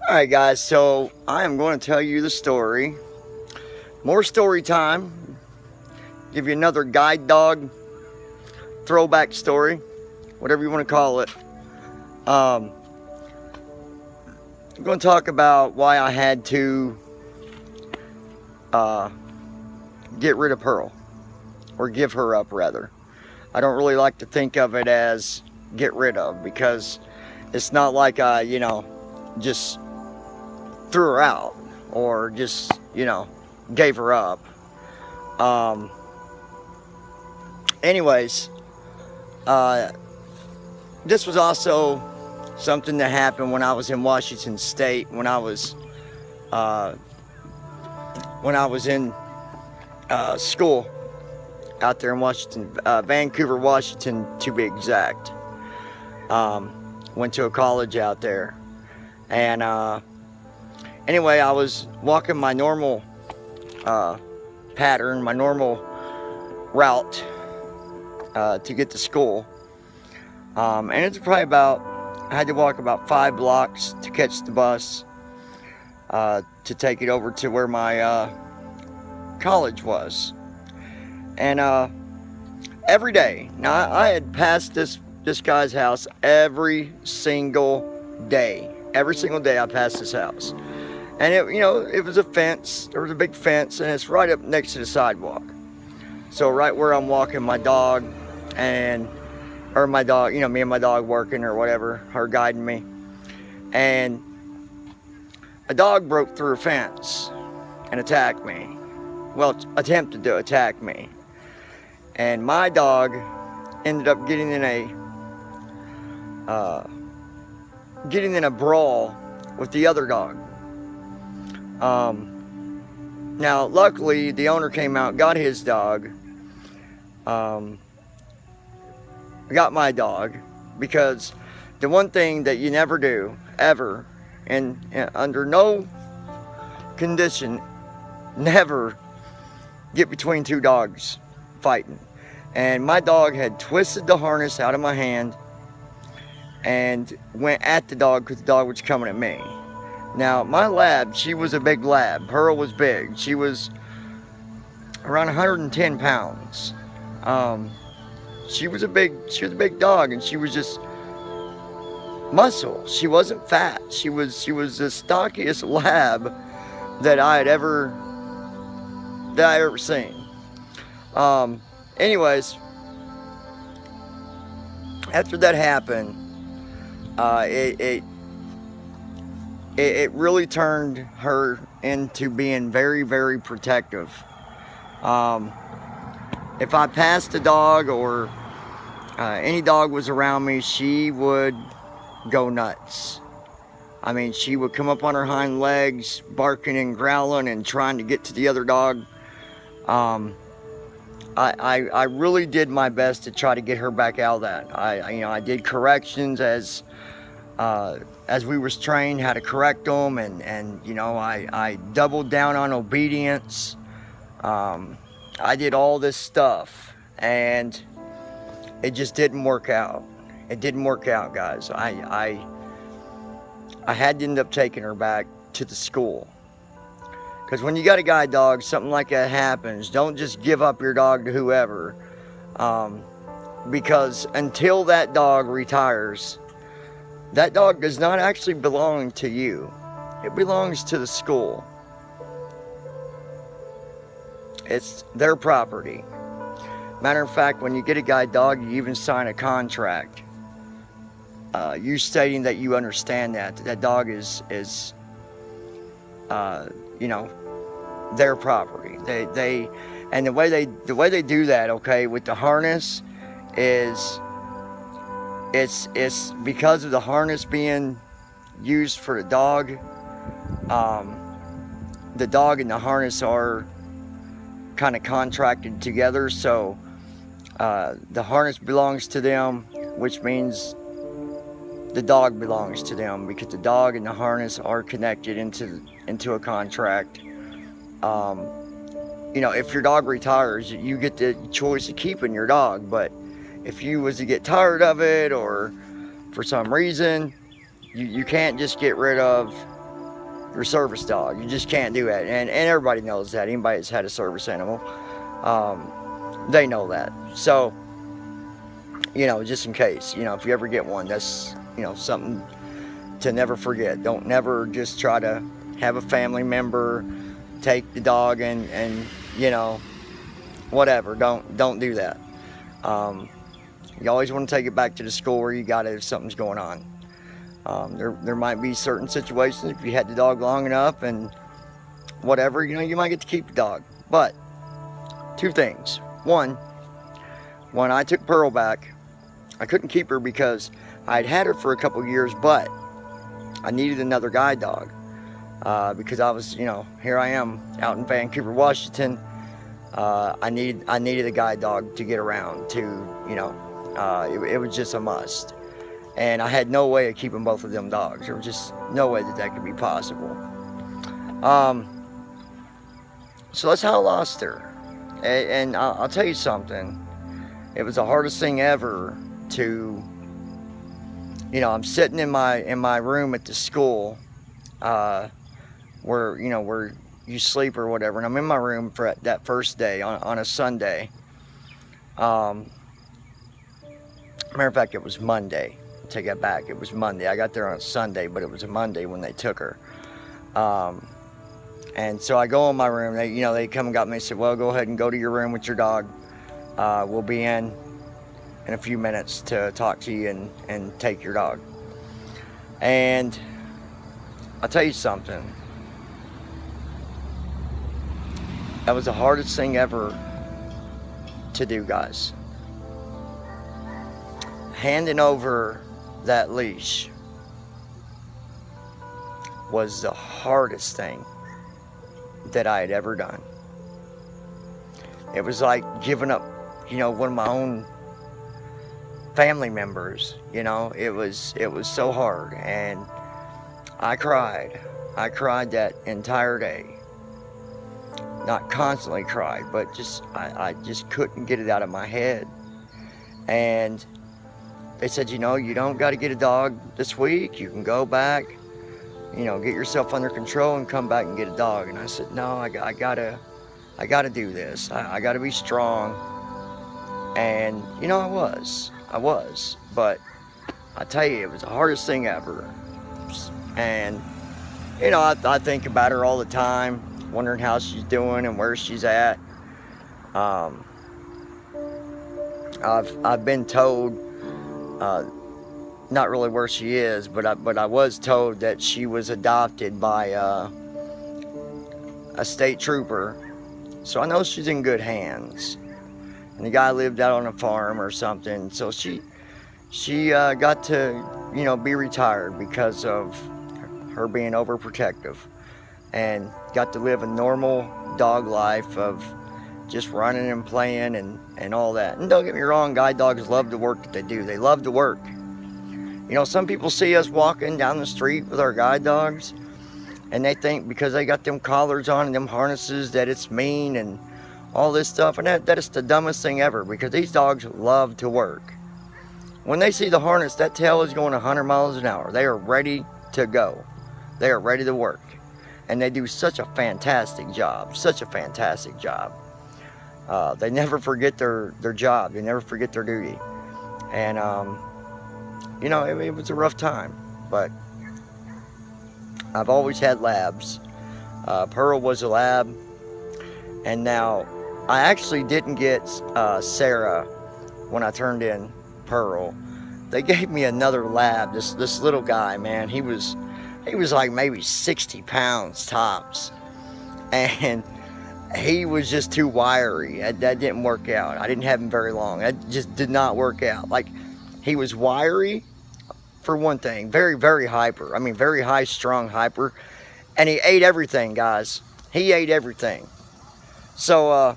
Alright guys, so I am going to tell you the story. More story time. Give you another guide dog throwback story. Whatever you want to call it. I'm going to talk about why I had to get rid of Pearl. Or give her up rather. I don't really like to think of it as get rid of, because it's not like I, just threw her out or just, gave her up. Anyways, this was also something that happened when I was in Washington State, when I was in school out there in Washington, Vancouver, Washington to be exact. Went to a college out there, and anyway, I was walking my normal pattern, my normal route to get to school, and it's probably I had to walk about 5 blocks to catch the bus to take it over to where my college was. And every day, now I had passed this guy's house every single day. Every single day I passed his house. And it was a fence. There was a big fence, and it's right up next to the sidewalk. So right where I'm walking my dog, me and my dog working or whatever, her guiding me. And a dog broke through a fence and attacked me. Well, attempted to attack me. And my dog ended up getting in a brawl with the other dog. Now, luckily, the owner came out, got his dog, got my dog, because the one thing that you never do, ever, and under no condition, never get between two dogs fighting. And my dog had twisted the harness out of my hand and went at the dog because the dog was coming at me. Now, my lab, she was a big lab. Pearl was big. She was around 110 pounds. She was a big dog, and she was just muscle. She wasn't fat. She was the stockiest lab that I had ever seen. Anyways, after that happened, it really turned her into being very, very protective. If I passed a dog or any dog was around me, she would go nuts. I mean, she would come up on her hind legs, barking and growling and trying to get to the other dog. I really did my best to try to get her back out of that. I did corrections as we was trained how to correct them, and I doubled down on obedience. I did all this stuff, and it just didn't work out. It didn't work out, guys. I had to end up taking her back to the school. Because when you got a guide dog, something like that happens, don't just give up your dog to whoever. Because until that dog retires, that dog does not actually belong to you. It belongs to the school. It's their property. Matter of fact, when you get a guide dog, you even sign a contract. You stating that you understand that dog is their property. And the way they do that, okay, with the harness is it's because of the harness being used for the dog. The dog and the harness are kind of contracted together, so the harness belongs to them, which means the dog belongs to them, because the dog and the harness are connected into a contract. If your dog retires, you get the choice of keeping your dog, but if you was to get tired of it, or for some reason, you can't just get rid of your service dog. You just can't do it. And everybody knows that. Anybody that's had a service animal, they know that. So, just in case, if you ever get one, that's, something to never forget. Don't never just try to have a family member take the dog and whatever. Don't do that. You always want to take it back to the school where you got it if something's going on. There might be certain situations, if you had the dog long enough and whatever, you might get to keep the dog. But 2 things. One, when I took Pearl back, I couldn't keep her because I'd had her for a couple years, but I needed another guide dog. Because I was, here I am out in Vancouver, Washington. I needed a guide dog to get around to, it was just a must. And I had no way of keeping both of them dogs. There was just no way that could be possible. So that's how I lost her. And I'll tell you something. It was the hardest thing ever to, I'm sitting in my room at the school, where you sleep or whatever, and I'm in my room for that first day on a Sunday. Matter of fact, it was Monday. I'll take that back. It was Monday. I got there on a Sunday, but it was a Monday when they took her. And so I go in my room. They come and got me and said, well, go ahead and go to your room with your dog. We'll be in a few minutes to talk to you and take your dog. And I'll tell you something. That was the hardest thing ever to do, guys. Handing over that leash was the hardest thing that I had ever done. It was like giving up, one of my own family members. It was so hard, and I cried. I cried that entire day. Not constantly cried, but I just couldn't get it out of my head. And they said, you don't got to get a dog this week. You can go back, get yourself under control and come back and get a dog. And I said, no, I gotta do this. I gotta be strong. And I was, but I tell you, it was the hardest thing ever. And I think about her all the time, wondering how she's doing and where she's at. I've been told, not really where she is, but I was told that she was adopted by a state trooper, so I know she's in good hands. And the guy lived out on a farm or something, so she got to be retired because of her being overprotective, and got to live a normal dog life of just running and playing and all that. And don't get me wrong, guide dogs love the work that they do. They love to work. Some people see us walking down the street with our guide dogs, and they think because they got them collars on and them harnesses that it's mean and all this stuff. And that is the dumbest thing ever, because these dogs love to work. When they see the harness, that tail is going 100 miles an hour. They are ready to go. They are ready to work. And they do such a fantastic job. They never forget their job. They never forget their duty. And, it was a rough time. But I've always had labs. Pearl was a lab. And now, I actually didn't get Sarah when I turned in Pearl. They gave me another lab. This little guy, man, he was like maybe 60 pounds tops, and he was just too wiry. That didn't work out. I didn't have him very long. That just did not work out. Like, he was wiry, for one thing, very, very hyper. I mean, very high-strung hyper, and he ate everything, guys. He ate everything. So,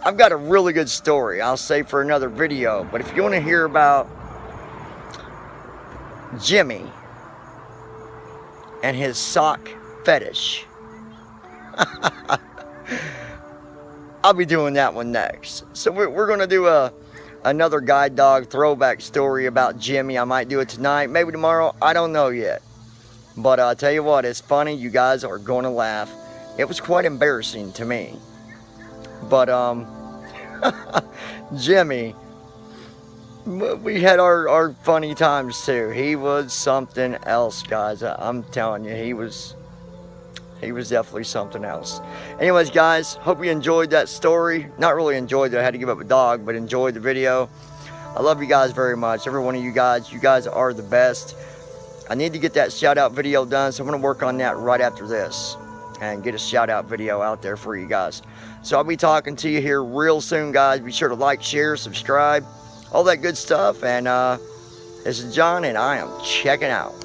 I've got a really good story, I'll save for another video, but if you want to hear about Jimmy and his sock fetish, I'll be doing that one next. So we're going to do another guide dog throwback story about Jimmy. I might do it tonight, maybe tomorrow, I don't know yet. But I'll tell you what, it's funny. You guys are going to laugh. It was quite embarrassing to me. But, Jimmy, we had our funny times too. He was something else, guys. I'm telling you, he was definitely something else. Anyways, guys, hope you enjoyed that story. Not really enjoyed that I had to give up a dog, but enjoyed the video. I love you guys very much. Every one of you guys are the best. I need to get that shout out video done, so I'm going to work on that right after this and get a shout out video out there for you guys. So I'll be talking to you here real soon, guys. Be sure to like, share, subscribe, all that good stuff. And this is John, and I am checking out.